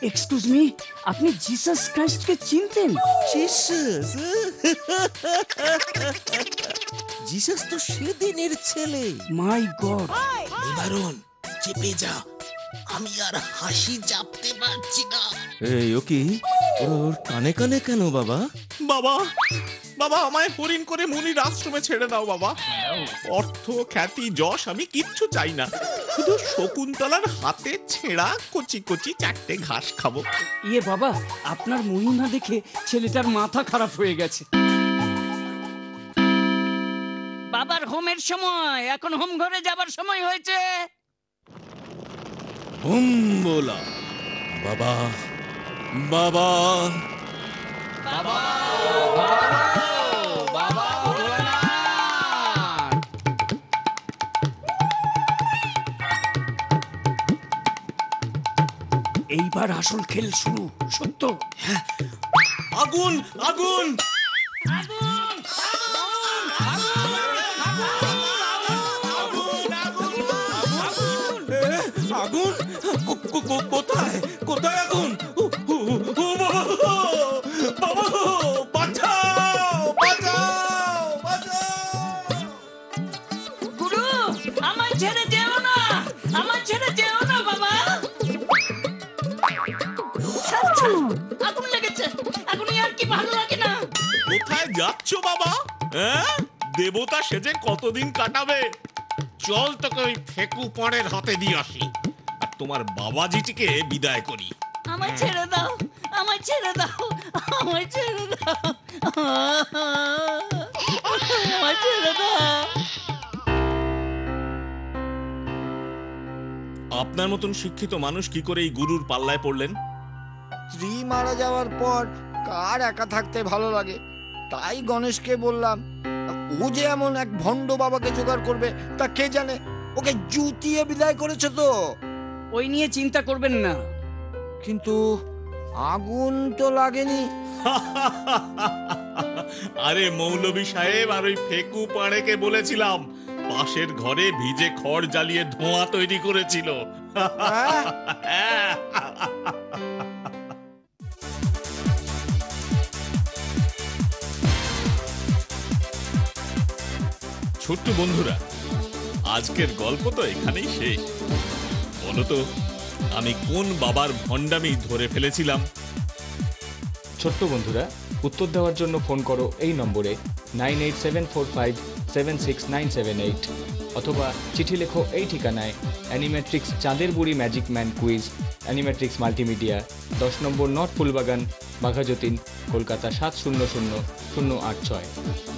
Excuse me, আপনি Jesus ক্রাইস্টকে চিনতেন? Jesus Jesus তো সেদিনের ছেলে। মাই গড! নিবারণ, চেপে যা, আমি আর হাসি চাপতে পারছি না। এই ও কি, ওর কানে কানে কেন বাবা? বাবা, বাবা আমায় হরিণ করে মুনির আশ্রমে ছেড়ে দাও বাবা। অর্থ, খ্যাতি, যশ আমি কিচ্ছু চাই না, শুধু শকুন্তলার হাতে ছেঁড়া কচি কচি চারটে ঘাস খাবো। ইয়ে বাবা, আপনার মহিমা দেখে ছেলেটার মাথা খারাপ হয়ে গেছে। বাবার হোমের সময়, এখন হোম ঘরে যাবার সময় হয়েছে। হুম বলা বাবা, বাবা বাবা, এইবার আসল খেল শুরু। সত্য? হ্যাঁ, আগুন আগুন আগুন, কোথায় কোথায় আগুন? বাবা, বাঁচাও বাঁচাও বাঁচাও! গুরু, আমায় ছেড়ে যেও না, আমায় ছেড়ে যেও না বাবা। আগুন লেগেছে, আগুন আর কি ভালো লাগে না। কোথায় যাচ্ছ বাবা? হ্যাঁ, দেবতা সেজে কতদিন কাটাবে? চল তোকে ওই ফেকু পড়ের হাতে দিয়ে আসি, আর তোমার বাবাজিটিকে বিদায় করি। আমায় ছেড়ে দাও, আমায় ছেড়ে দাও, আমায় ছেড়ে দাও, আমায় ছেড়ে দাও। আপনার মতন শিক্ষিত মানুষ কি করে এই গুরুর পাল্লায় পড়লেন? স্ত্রী মারা যাওয়ার পর কার একা থাকতে ভালো লাগে, তাই গণেশকে বললাম। ও যে এমন এক ভণ্ড বাবাকে জোগাড় করবে তা কে জানে। ওকে জুতিয়ে বিদায় করেছে তো। ওই নিয়ে চিন্তা করবেন না। কিন্তু আগুন তো লাগেনি। আরে মৌলভী সাহেব আর ওই ফেকু পাড়েকে বলেছিলাম পাশের ঘরে ভিজে খড় জ্বালিয়ে ধোঁয়া তৈরি করেছিল। ছোট্ট বন্ধুরা, আজকের গল্প তো এখানেই শেষ। বলো তো, আমি কোন বাবার ভণ্ডামি ধরে ফেলেছিলাম? ছোট্ট বন্ধুরা, উত্তর দেওয়ার জন্য ফোন করো এই নম্বরে 9874576978, অথবা চিঠি লেখো এই ঠিকানায় অ্যানিমেট্রিক্স চাঁদের বুড়ি magic man quiz, Animatrix multimedia, 10 নম্বর নর্থ ফুলবাগান, বাঘাযতীন, কলকাতা 700086।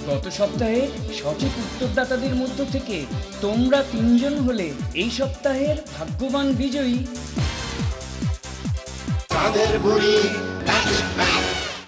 গত সপ্তাহে সঠিক উত্তরদাতাদের মধ্য থেকে তোমরা 3 জন হলে এই সপ্তাহের ভাগ্যবান বিজয়ী। চাঁদের বুড়ি